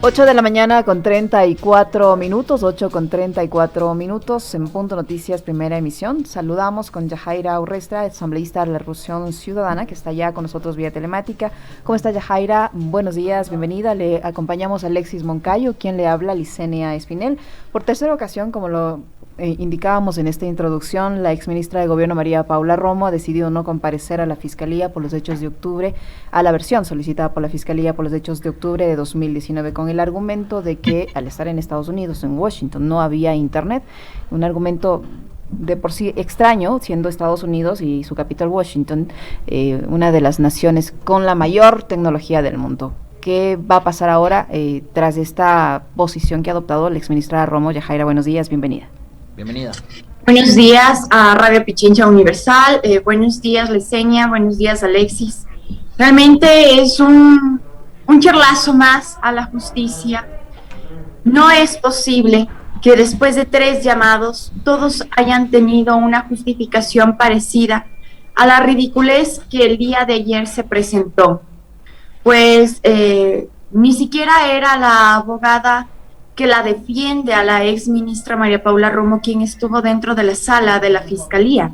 8 de la mañana con 34 minutos, 8 con 34 minutos, en Punto Noticias, primera emisión. Saludamos con Yajaira Urrestra, asambleísta de la Revolución Ciudadana, que está ya con nosotros vía telemática. ¿Cómo está, Yajaira? Buenos días, bienvenida. Le acompañamos a Alexis Moncayo, quien le habla, Licenia Espinel. Por tercera ocasión, como lo indicábamos en esta introducción, la exministra de Gobierno María Paula Romo ha decidido no comparecer a la Fiscalía por los hechos de octubre, a la versión solicitada por la Fiscalía por los hechos de octubre de 2019, con el argumento de que al estar en Estados Unidos, en Washington, no había internet, un argumento de por sí extraño, siendo Estados Unidos y su capital Washington, una de las naciones con la mayor tecnología del mundo. ¿Qué va a pasar ahora tras esta posición que ha adoptado la exministra Romo? Yajaira, buenos días, bienvenida. Bienvenida. Buenos días a Radio Pichincha Universal, buenos días Licenia, buenos días Alexis. Realmente es un charlazo más a la justicia. No es posible que después de 3 llamados todos hayan tenido una justificación parecida a la ridiculez que el día de ayer se presentó. Pues ni siquiera era la abogada que la defiende a la ex ministra María Paula Romo quien estuvo dentro de la sala de la Fiscalía.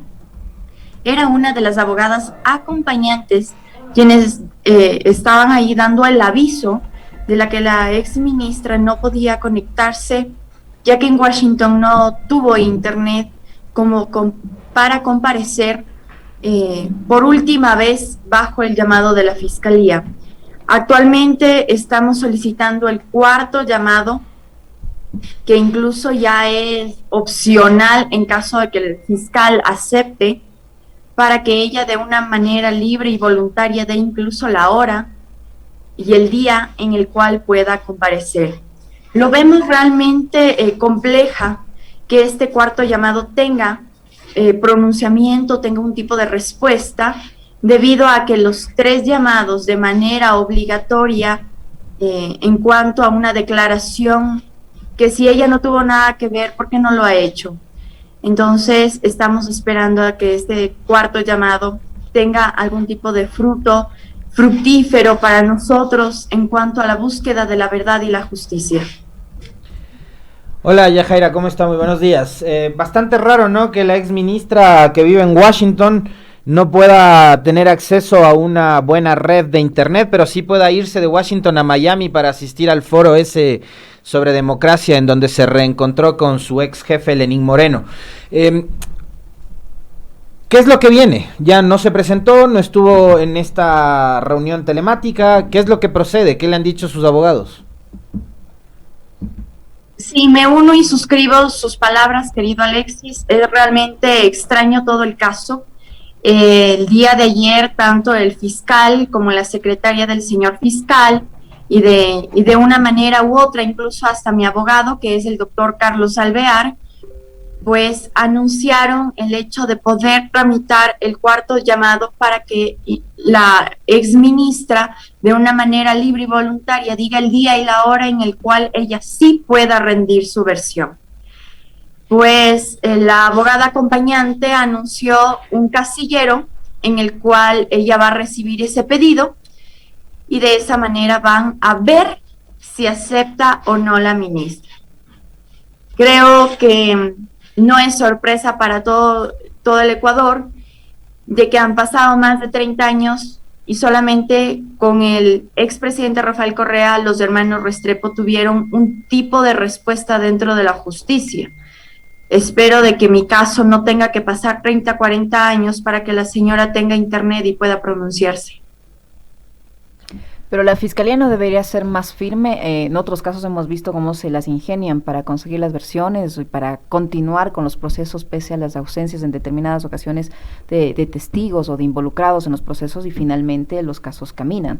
Era una de las abogadas acompañantes quienes estaban ahí dando el aviso de la que la ex ministra no podía conectarse, ya que en Washington no tuvo internet para comparecer por última vez bajo el llamado de la Fiscalía. Actualmente estamos solicitando el 4º llamado, que incluso ya es opcional en caso de que el fiscal acepte, para que ella de una manera libre y voluntaria dé incluso la hora y el día en el cual pueda comparecer. Lo vemos realmente compleja que este 4º llamado tenga pronunciamiento, tenga un tipo de respuesta, debido a que los 3 llamados de manera obligatoria en cuanto a una declaración que si ella no tuvo nada que ver, ¿por qué no lo ha hecho? Entonces estamos esperando a que este 4º llamado tenga algún tipo de fruto fructífero para nosotros en cuanto a la búsqueda de la verdad y la justicia. Hola Yajaira, ¿cómo está? Muy buenos días. Bastante raro, ¿no?, que la ex ministra que vive en Washington no pueda tener acceso a una buena red de internet, pero sí pueda irse de Washington a Miami para asistir al foro ese sobre democracia, en donde se reencontró con su ex jefe Lenín Moreno. ¿Qué es lo que viene? Ya no se presentó, no estuvo en esta reunión telemática. ¿Qué es lo que procede? ¿Qué le han dicho sus abogados? Sí, me uno y suscribo sus palabras, querido Alexis. Es realmente extraño todo el caso. El día de ayer, tanto el fiscal como la secretaria del señor fiscal, y de una manera u otra, incluso hasta mi abogado, que es el doctor Carlos Alvear, pues anunciaron el hecho de poder tramitar el 4º llamado para que la exministra, de una manera libre y voluntaria, diga el día y la hora en el cual ella sí pueda rendir su versión. Pues la abogada acompañante anunció un casillero en el cual ella va a recibir ese pedido, y de esa manera van a ver si acepta o no la ministra. Creo que no es sorpresa para todo el Ecuador de que han pasado más de 30 años y solamente con el expresidente Rafael Correa los hermanos Restrepo tuvieron un tipo de respuesta dentro de la justicia. Espero de que mi caso no tenga que pasar 30, 40 años para que la señora tenga internet y pueda pronunciarse. Pero la Fiscalía no debería ser más firme. En otros casos hemos visto cómo se las ingenian para conseguir las versiones y para continuar con los procesos pese a las ausencias en determinadas ocasiones de testigos o de involucrados en los procesos, y finalmente los casos caminan.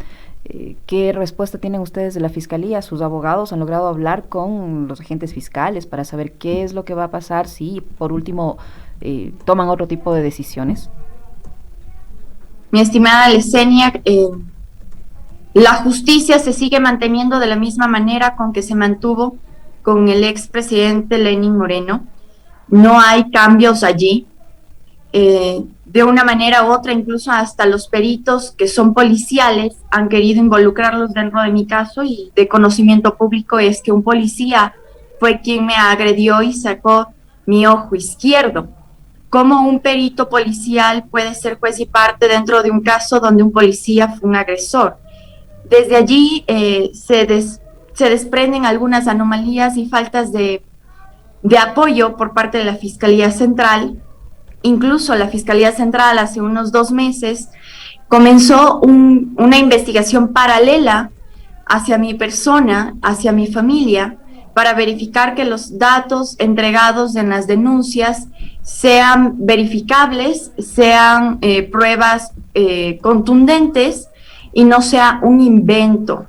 ¿Qué respuesta tienen ustedes de la Fiscalía? ¿Sus abogados han logrado hablar con los agentes fiscales para saber qué es lo que va a pasar si, por último, toman otro tipo de decisiones? Mi estimada Licenia, la justicia se sigue manteniendo de la misma manera con que se mantuvo con el expresidente Lenín Moreno. No hay cambios allí. de una manera u otra, incluso hasta los peritos que son policiales han querido involucrarlos dentro de mi caso, y de conocimiento público es que un policía fue quien me agredió y sacó mi ojo izquierdo. ¿Cómo un perito policial puede ser juez y parte dentro de un caso donde un policía fue un agresor? Desde allí se desprenden algunas anomalías y faltas de apoyo por parte de la Fiscalía Central. Incluso la Fiscalía Central hace unos 2 meses comenzó una investigación paralela hacia mi persona, hacia mi familia, para verificar que los datos entregados en las denuncias sean verificables, sean pruebas contundentes y no sea un invento.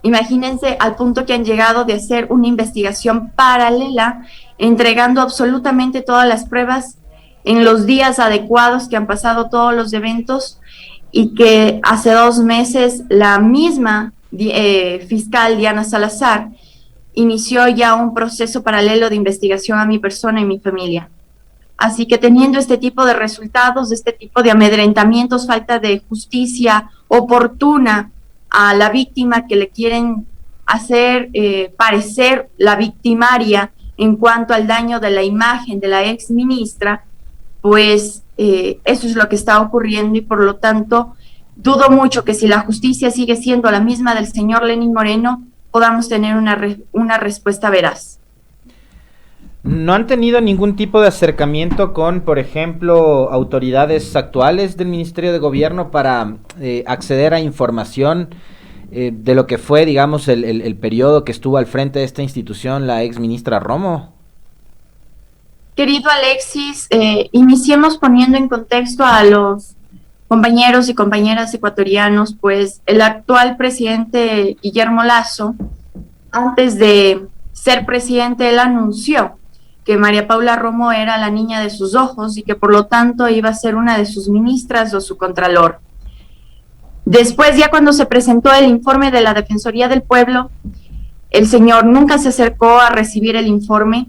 Imagínense al punto que han llegado de hacer una investigación paralela, entregando absolutamente todas las pruebas en los días adecuados que han pasado todos los eventos, y que hace 2 meses la misma fiscal Diana Salazar inició ya un proceso paralelo de investigación a mi persona y mi familia. Así que teniendo este tipo de resultados, este tipo de amedrentamientos, falta de justicia oportuna a la víctima, que le quieren hacer parecer la victimaria en cuanto al daño de la imagen de la ex ministra, pues eso es lo que está ocurriendo, y por lo tanto dudo mucho que si la justicia sigue siendo la misma del señor Lenín Moreno, podamos tener una respuesta veraz. ¿No han tenido ningún tipo de acercamiento con, por ejemplo, autoridades actuales del Ministerio de Gobierno para acceder a información de lo que fue, digamos, el periodo que estuvo al frente de esta institución la ex ministra Romo? Querido Alexis, iniciemos poniendo en contexto a los compañeros y compañeras ecuatorianos. Pues el actual presidente Guillermo Lasso, antes de ser presidente, él anunció que María Paula Romo era la niña de sus ojos y que por lo tanto iba a ser una de sus ministras o su contralor. Después, ya cuando se presentó el informe de la Defensoría del Pueblo, el señor nunca se acercó a recibir el informe,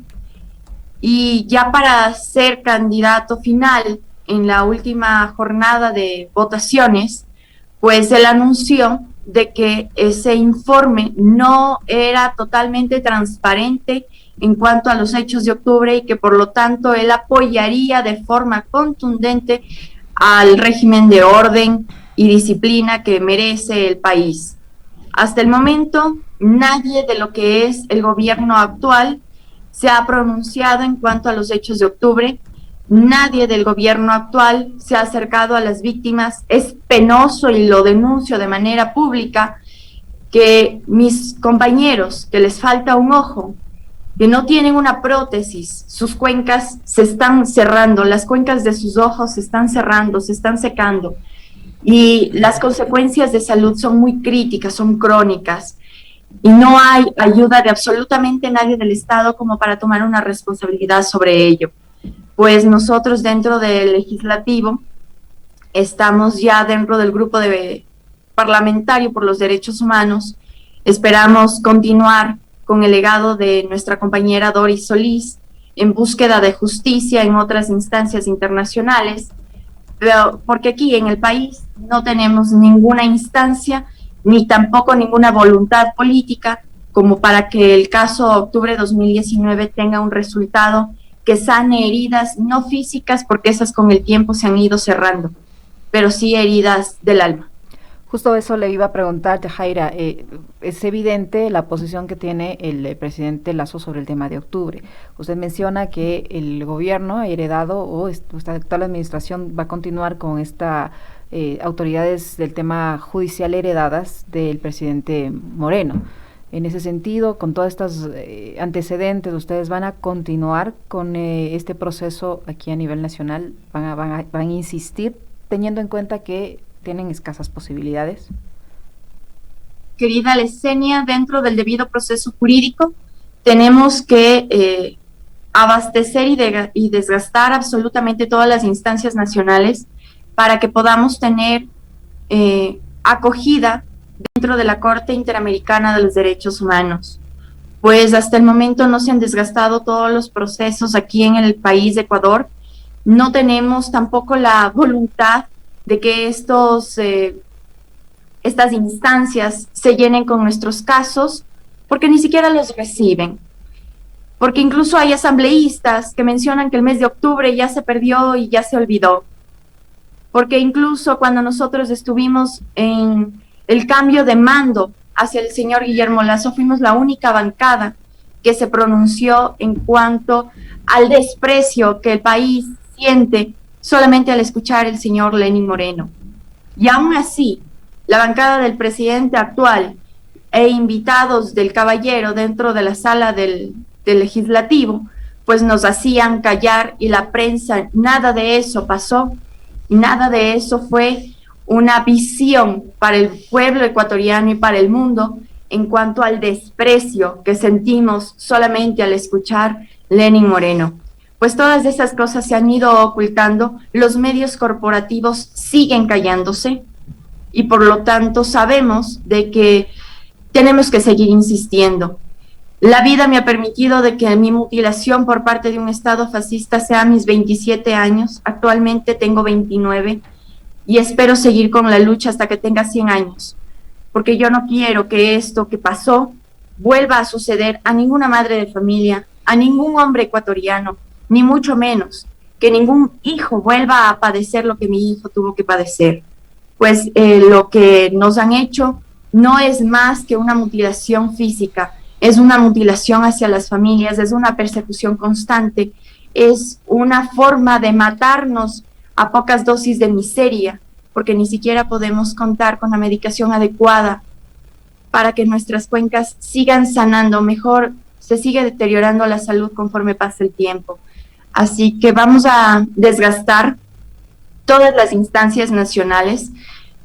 y ya para ser candidato final en la última jornada de votaciones, pues él anunció de que ese informe no era totalmente transparente en cuanto a los hechos de octubre, y que por lo tanto él apoyaría de forma contundente al régimen de orden y disciplina que merece el país. Hasta el momento, nadie de lo que es el gobierno actual se ha pronunciado en cuanto a los hechos de octubre. Nadie del gobierno actual se ha acercado a las víctimas. Es penoso, y lo denuncio de manera pública, que mis compañeros, que les falta un ojo, que no tienen una prótesis, sus cuencas se están cerrando, las cuencas de sus ojos se están cerrando, se están secando, y las consecuencias de salud son muy críticas, son crónicas, y no hay ayuda de absolutamente nadie del Estado como para tomar una responsabilidad sobre ello. Pues nosotros dentro del legislativo estamos ya dentro del grupo parlamentario por los derechos humanos. Esperamos continuar con el legado de nuestra compañera Doris Solís en búsqueda de justicia en otras instancias internacionales, pero porque aquí en el país no tenemos ninguna instancia ni tampoco ninguna voluntad política como para que el caso Octubre 2019 tenga un resultado que sane heridas no físicas, porque esas con el tiempo se han ido cerrando, pero sí heridas del alma. Justo eso le iba a preguntar, Yajaira. Es evidente la posición que tiene el presidente Lasso sobre el tema de octubre. Usted menciona que el gobierno ha heredado, o esta actual administración va a continuar con esta autoridades del tema judicial heredadas del presidente Moreno. En ese sentido, con todos estos antecedentes, ¿ustedes van a continuar con este proceso aquí a nivel nacional? ¿Van a insistir, teniendo en cuenta que tienen escasas posibilidades? Querida Lesenia, dentro del debido proceso jurídico tenemos que abastecer y desgastar absolutamente todas las instancias nacionales para que podamos tener acogida dentro de la Corte Interamericana de los Derechos Humanos. Pues hasta el momento no se han desgastado todos los procesos aquí en el país de Ecuador, no tenemos tampoco la voluntad de que estas instancias se llenen con nuestros casos, porque ni siquiera los reciben. Porque incluso hay asambleístas que mencionan que el mes de octubre ya se perdió y ya se olvidó. Porque incluso cuando nosotros estuvimos en el cambio de mando hacia el señor Guillermo Lasso, fuimos la única bancada que se pronunció en cuanto al desprecio que el país siente solamente al escuchar el señor Lenín Moreno. Y aún así, la bancada del presidente actual e invitados del caballero dentro de la sala del legislativo, pues nos hacían callar, y la prensa, nada de eso pasó, nada de eso fue una visión para el pueblo ecuatoriano y para el mundo en cuanto al desprecio que sentimos solamente al escuchar Lenín Moreno. Pues todas esas cosas se han ido ocultando, los medios corporativos siguen callándose, y por lo tanto sabemos de que tenemos que seguir insistiendo. La vida me ha permitido de que mi mutilación por parte de un Estado fascista sea a mis 27 años, actualmente tengo 29, y espero seguir con la lucha hasta que tenga 100 años, porque yo no quiero que esto que pasó vuelva a suceder a ninguna madre de familia, a ningún hombre ecuatoriano, ni mucho menos que ningún hijo vuelva a padecer lo que mi hijo tuvo que padecer. Pues lo que nos han hecho no es más que una mutilación física, es una mutilación hacia las familias, es una persecución constante, es una forma de matarnos a pocas dosis de miseria, porque ni siquiera podemos contar con la medicación adecuada para que nuestras cuencas sigan sanando, mejor se sigue deteriorando la salud conforme pasa el tiempo. Así que vamos a desgastar todas las instancias nacionales,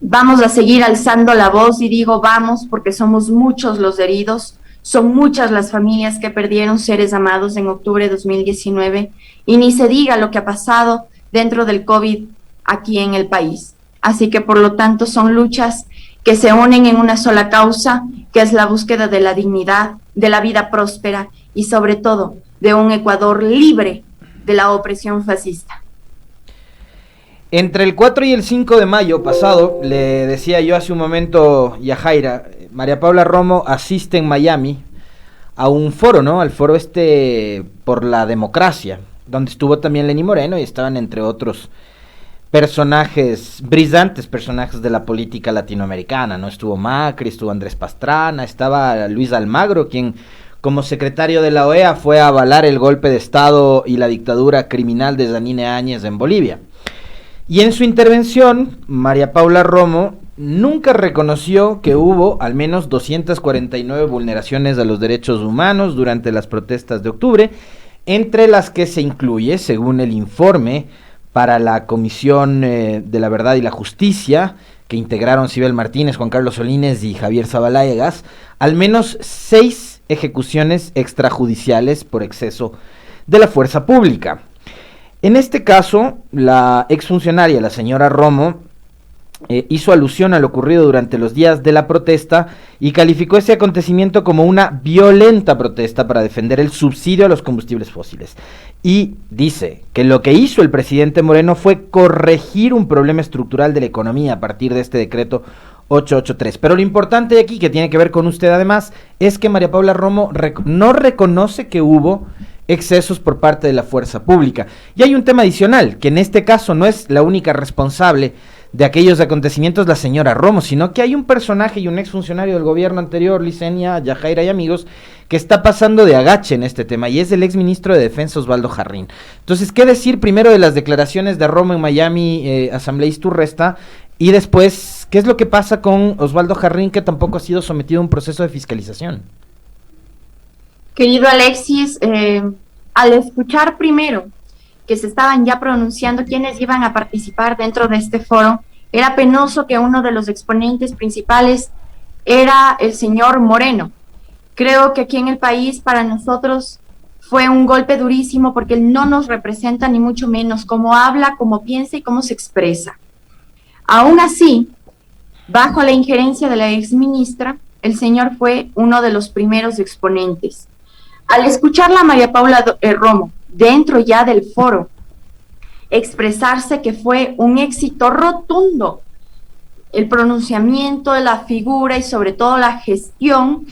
vamos a seguir alzando la voz, y digo vamos porque somos muchos los heridos, son muchas las familias que perdieron seres amados en octubre de 2019, y ni se diga lo que ha pasado dentro del COVID aquí en el país. Así que por lo tanto son luchas que se unen en una sola causa, que es la búsqueda de la dignidad, de la vida próspera y sobre todo de un Ecuador libre de la opresión fascista. Entre el 4 y el 5 de mayo pasado, le decía yo hace un momento, Yajaira, María Paula Romo asiste en Miami a un foro, ¿no? Al foro por la democracia, donde estuvo también Lenín Moreno y estaban entre otros personajes, brillantes personajes de la política latinoamericana, ¿no? Estuvo Macri, estuvo Andrés Pastrana, estaba Luis Almagro, quien como secretario de la OEA fue a avalar el golpe de Estado y la dictadura criminal de Yanine Áñez en Bolivia. Y en su intervención, María Paula Romo nunca reconoció que hubo al menos 249 vulneraciones a los derechos humanos durante las protestas de octubre, entre las que se incluye, según el informe para la Comisión de la Verdad y la Justicia, que integraron Sibel Martínez, Juan Carlos Solínez y Javier Zabalaegas, al menos 6 ejecuciones extrajudiciales por exceso de la fuerza pública. En este caso, la exfuncionaria, la señora Romo, hizo alusión a lo ocurrido durante los días de la protesta y calificó ese acontecimiento como una violenta protesta para defender el subsidio a los combustibles fósiles. Y dice que lo que hizo el presidente Moreno fue corregir un problema estructural de la economía a partir de este decreto 883. Pero lo importante de aquí, que tiene que ver con usted además, es que María Paula Romo no reconoce que hubo excesos por parte de la fuerza pública. Y hay un tema adicional, que en este caso no es la única responsable de aquellos acontecimientos la señora Romo, sino que hay un personaje y un exfuncionario del gobierno anterior, Licenia, Yajaira y amigos, que está pasando de agache en este tema, y es el exministro de Defensa Osvaldo Jarrín. Entonces, ¿qué decir primero de las declaraciones de Romo en Miami, asambleísta Urresta, y después, qué es lo que pasa con Osvaldo Jarrín, que tampoco ha sido sometido a un proceso de fiscalización? Querido Alexis, al escuchar primero que se estaban ya pronunciando quiénes iban a participar dentro de este foro, era penoso que uno de los exponentes principales era el señor Moreno. Creo que aquí en el país para nosotros fue un golpe durísimo porque él no nos representa ni mucho menos cómo habla, cómo piensa y cómo se expresa. Aún así, bajo la injerencia de la exministra, el señor fue uno de los primeros exponentes. Al escucharla a María Paula Romo dentro ya del foro, expresarse que fue un éxito rotundo el pronunciamiento de la figura y sobre todo la gestión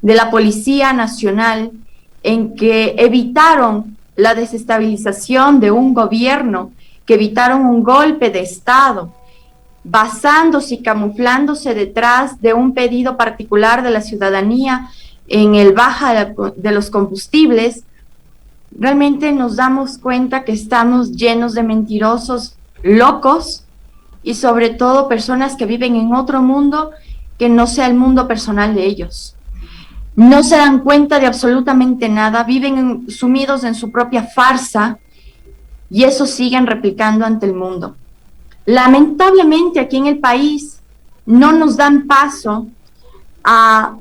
de la Policía Nacional, en que evitaron la desestabilización de un gobierno, que evitaron un golpe de Estado, basándose y camuflándose detrás de un pedido particular de la ciudadanía en el baja de los combustibles. Realmente nos damos cuenta que estamos llenos de mentirosos locos y sobre todo personas que viven en otro mundo que no sea el mundo personal de ellos. No se dan cuenta de absolutamente nada, viven sumidos en su propia farsa y eso siguen replicando ante el mundo. Lamentablemente aquí en el país no nos dan paso a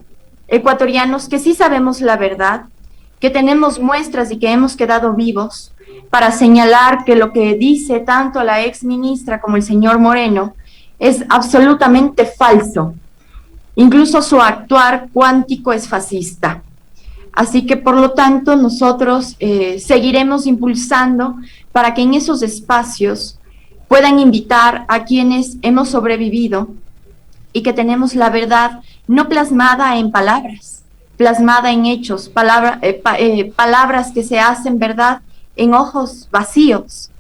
ecuatorianos que sí sabemos la verdad, que tenemos muestras y que hemos quedado vivos para señalar que lo que dice tanto la ex ministra como el señor Moreno es absolutamente falso. Incluso su actuar cuántico es fascista. Así que, por lo tanto, nosotros seguiremos impulsando para que en esos espacios puedan invitar a quienes hemos sobrevivido y que tenemos la verdad no plasmada en palabras, plasmada en hechos, palabras que se hacen verdad en ojos vacíos.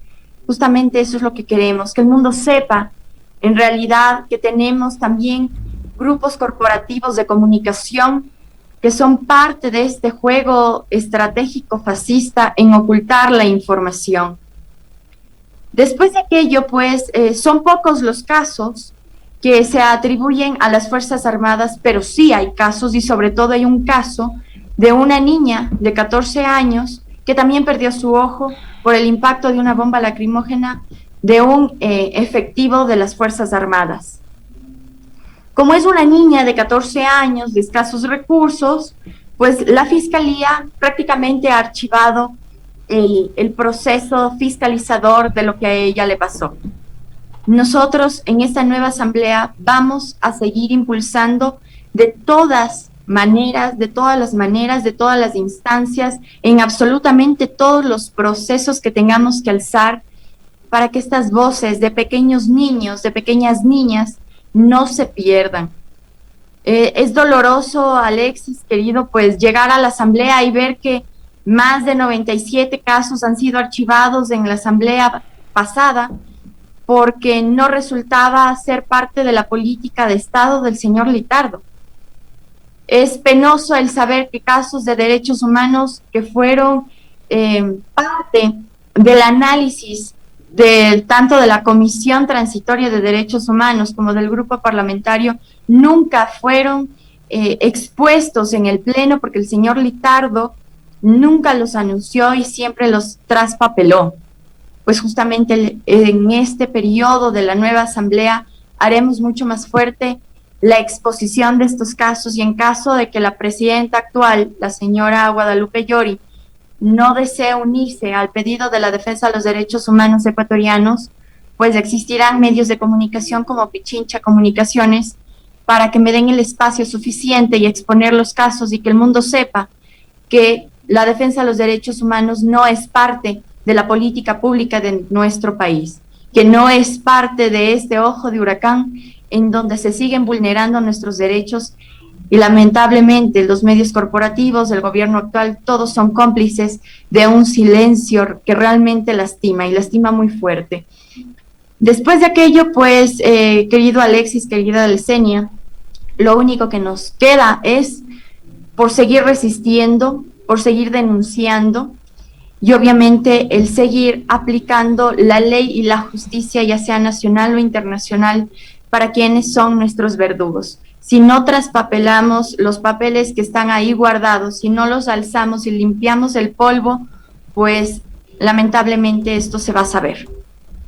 Justamente eso es lo que queremos, que el mundo sepa en realidad que tenemos también grupos corporativos de comunicación que son parte de este juego estratégico fascista en ocultar la información. Después de aquello, pues, son pocos los casos que se atribuyen a las Fuerzas Armadas, pero sí hay casos, y sobre todo hay un caso de una niña de 14 años que también perdió su ojo por el impacto de una bomba lacrimógena de un efectivo de las Fuerzas Armadas. Como es una niña de 14 años, de escasos recursos, pues la Fiscalía prácticamente ha archivado el proceso fiscalizador de lo que a ella le pasó. Nosotros en esta nueva asamblea vamos a seguir impulsando de todas maneras, de todas las instancias, en absolutamente todos los procesos que tengamos que alzar para que estas voces de pequeños niños, de pequeñas niñas, no se pierdan. Es doloroso, Alexis, querido, pues llegar a la asamblea y ver que más de 97 casos han sido archivados en la asamblea pasada porque no resultaba ser parte de la política de Estado del señor Litardo. Es penoso el saber que casos de derechos humanos que fueron parte del análisis tanto de la Comisión Transitoria de Derechos Humanos como del grupo parlamentario nunca fueron expuestos en el Pleno porque el señor Litardo nunca los anunció y siempre los traspapeló. Pues justamente en este periodo de la nueva asamblea haremos mucho más fuerte la exposición de estos casos y en caso de que la presidenta actual, la señora Guadalupe Llori, no desea unirse al pedido de la defensa de los derechos humanos ecuatorianos, pues existirán medios de comunicación como Pichincha Comunicaciones para que me den el espacio suficiente y exponer los casos y que el mundo sepa que la defensa de los derechos humanos no es parte de la política pública de nuestro país, que no es parte de este ojo de huracán en donde se siguen vulnerando nuestros derechos y lamentablemente los medios corporativos, el gobierno actual, todos son cómplices de un silencio que realmente lastima y lastima muy fuerte. Después de aquello, pues, querido Alexis, querida Lesenia, lo único que nos queda es por seguir resistiendo, por seguir denunciando y obviamente el seguir aplicando la ley y la justicia, ya sea nacional o internacional, para quienes son nuestros verdugos. Si no traspapelamos los papeles que están ahí guardados, si no los alzamos y limpiamos el polvo, pues lamentablemente esto se va a saber.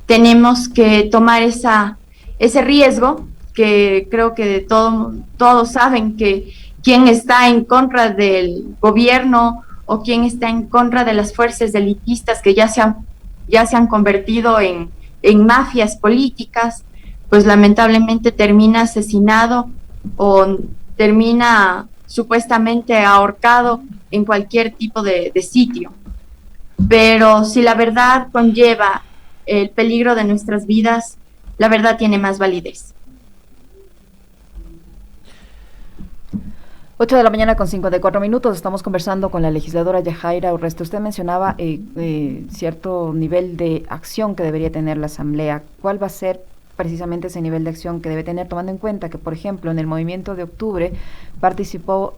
Tenemos que tomar ese riesgo, que creo que todos saben que quien está en contra del gobierno o quien está en contra de las fuerzas elitistas que ya se han convertido en mafias políticas, pues lamentablemente termina asesinado o termina supuestamente ahorcado en cualquier tipo de sitio. Pero si la verdad conlleva el peligro de nuestras vidas, la verdad tiene más validez. 8:54 a.m. Estamos conversando con la legisladora Yajaira Urresti. Usted mencionaba cierto nivel de acción que debería tener la Asamblea. ¿Cuál va a ser precisamente ese nivel de acción que debe tener, tomando en cuenta que, por ejemplo, en el movimiento de octubre participó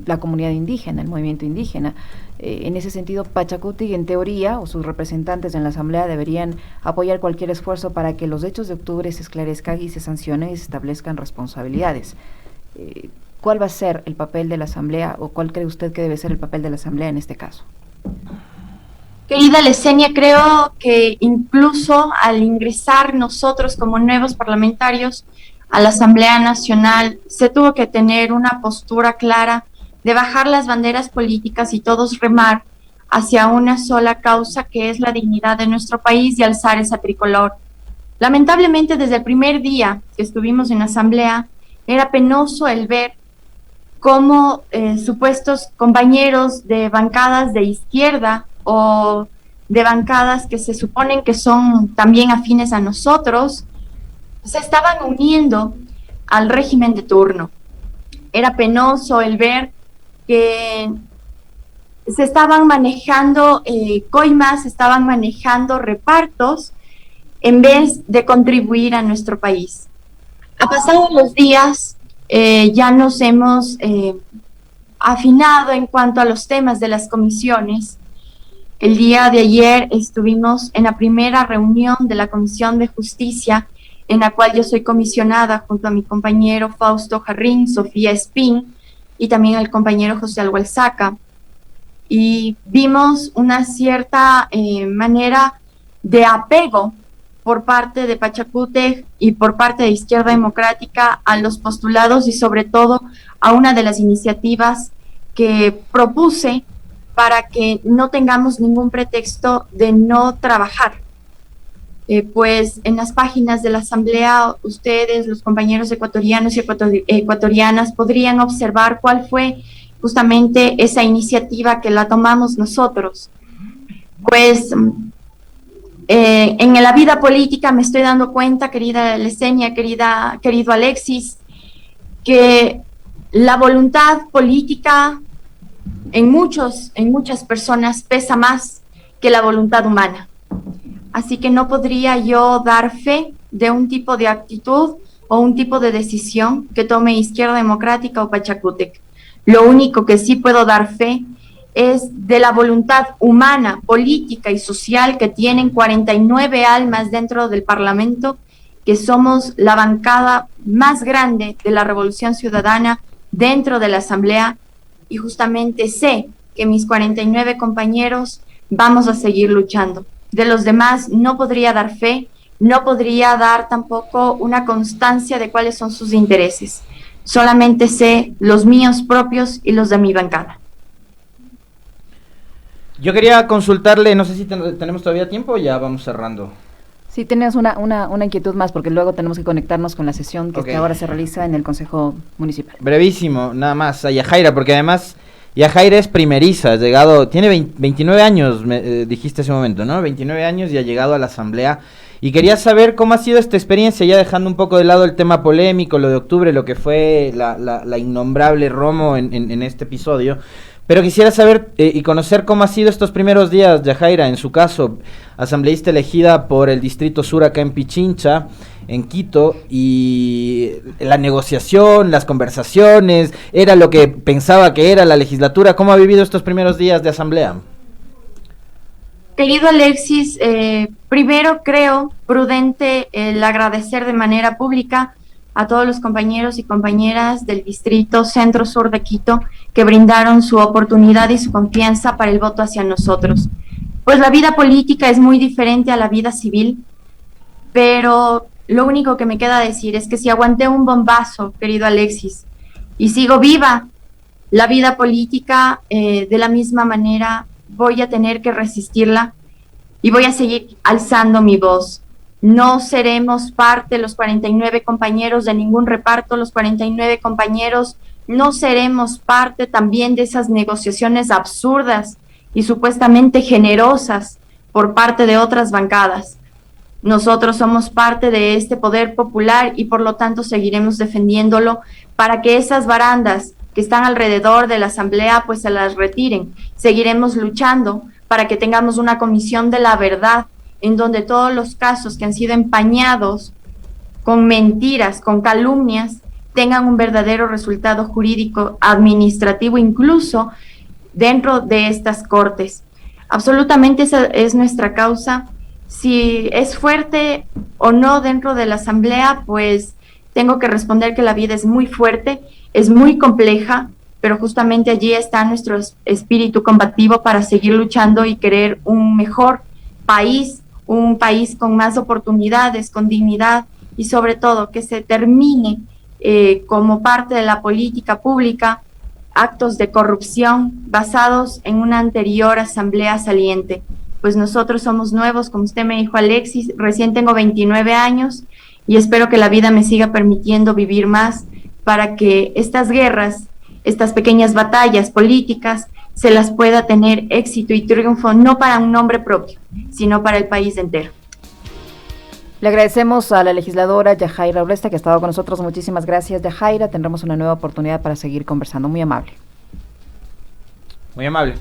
la comunidad indígena, el movimiento indígena? En ese sentido, Pachacuti, en teoría, o sus representantes en la Asamblea deberían apoyar cualquier esfuerzo para que los hechos de octubre se esclarezcan y se sancionen y se establezcan responsabilidades. ¿Cuál va a ser el papel de la Asamblea, o cuál cree usted que debe ser el papel de la Asamblea en este caso? Querida Lesenia, creo que incluso al ingresar nosotros como nuevos parlamentarios a la Asamblea Nacional, se tuvo que tener una postura clara de bajar las banderas políticas y todos remar hacia una sola causa, que es la dignidad de nuestro país, y alzar esa tricolor. Lamentablemente, desde el primer día que estuvimos en la Asamblea, era penoso el ver cómo supuestos compañeros de bancadas de izquierda o de bancadas que se suponen que son también afines a nosotros, se estaban uniendo al régimen de turno. Era penoso el ver que se estaban manejando coimas, se estaban manejando repartos en vez de contribuir a nuestro país. Ha pasado los días, ya nos hemos afinado en cuanto a los temas de las comisiones. El día de ayer estuvimos en la primera reunión de la Comisión de Justicia, en la cual yo soy comisionada junto a mi compañero Fausto Jarrín, Sofía Espín y también el compañero José Alhualzaca. Y vimos una cierta manera de apego por parte de Pachacútec y por parte de Izquierda Democrática a los postulados y sobre todo a una de las iniciativas que propuse para que no tengamos ningún pretexto de no trabajar. Pues en las páginas de la Asamblea, ustedes, los compañeros ecuatorianos y ecuatorianas, podrían observar cuál fue justamente esa iniciativa que la tomamos nosotros. Pues en la vida política me estoy dando cuenta, querida Lesenia, querido Alexis, que la voluntad política en muchas personas pesa más que la voluntad humana. Así que no podría yo dar fe de un tipo de actitud o un tipo de decisión que tome Izquierda Democrática o Pachacútec. Lo único que sí puedo dar fe es de la voluntad humana, política y social que tienen 49 almas dentro del Parlamento, que somos la bancada más grande de la Revolución Ciudadana dentro de la Asamblea, y justamente sé que mis 49 compañeros vamos a seguir luchando. De los demás no podría dar fe, no podría dar tampoco una constancia de cuáles son sus intereses. Solamente sé los míos propios y los de mi bancada. Yo quería consultarle, no sé si tenemos todavía tiempo o ya vamos cerrando. Sí, tenías una inquietud más, porque luego tenemos que conectarnos con la sesión que ahora se realiza en el Consejo Municipal. Brevísimo, nada más, a Yajaira, porque además Yajaira es primeriza, tiene 29 años, dijiste hace un momento, ¿no? 29 años y ha llegado a la Asamblea. Y quería saber cómo ha sido esta experiencia, ya dejando un poco de lado el tema polémico, lo de octubre, lo que fue la innombrable Romo en este episodio. Pero quisiera saber y conocer cómo ha sido estos primeros días, Yajaira, en su caso, asambleísta elegida por el Distrito Sur acá en Pichincha, en Quito, y la negociación, las conversaciones, era lo que pensaba que era la legislatura. ¿Cómo ha vivido estos primeros días de asamblea? Querido Alexis, primero creo prudente el agradecer de manera pública a todos los compañeros y compañeras del Distrito Centro Sur de Quito que brindaron su oportunidad y su confianza para el voto hacia nosotros. Pues la vida política es muy diferente a la vida civil, pero lo único que me queda decir es que si aguanté un bombazo, querido Alexis, y sigo viva, la vida política de la misma manera voy a tener que resistirla y voy a seguir alzando mi voz. No seremos parte, los 49 compañeros, de ningún reparto, los 49 compañeros no seremos parte también de esas negociaciones absurdas y supuestamente generosas por parte de otras bancadas. Nosotros somos parte de este poder popular y por lo tanto seguiremos defendiéndolo para que esas barandas que están alrededor de la Asamblea pues se las retiren. Seguiremos luchando para que tengamos una comisión de la verdad en donde todos los casos que han sido empañados con mentiras, con calumnias, tengan un verdadero resultado jurídico, administrativo, incluso dentro de estas cortes. Absolutamente esa es nuestra causa. Si es fuerte o no dentro de la Asamblea, pues tengo que responder que la vida es muy fuerte, es muy compleja, pero justamente allí está nuestro espíritu combativo para seguir luchando y querer un mejor país, un país con más oportunidades, con dignidad y sobre todo que se termine como parte de la política pública actos de corrupción basados en una anterior asamblea saliente. Pues nosotros somos nuevos, como usted me dijo, Alexis, recién tengo 29 años y espero que la vida me siga permitiendo vivir más para que estas guerras, estas pequeñas batallas políticas, se las pueda tener éxito y triunfo, no para un nombre propio, sino para el país entero. Le agradecemos a la legisladora Yajaira Urresta que ha estado con nosotros. Muchísimas gracias, Yajaira. Tendremos una nueva oportunidad para seguir conversando. Muy amable. Muy amable.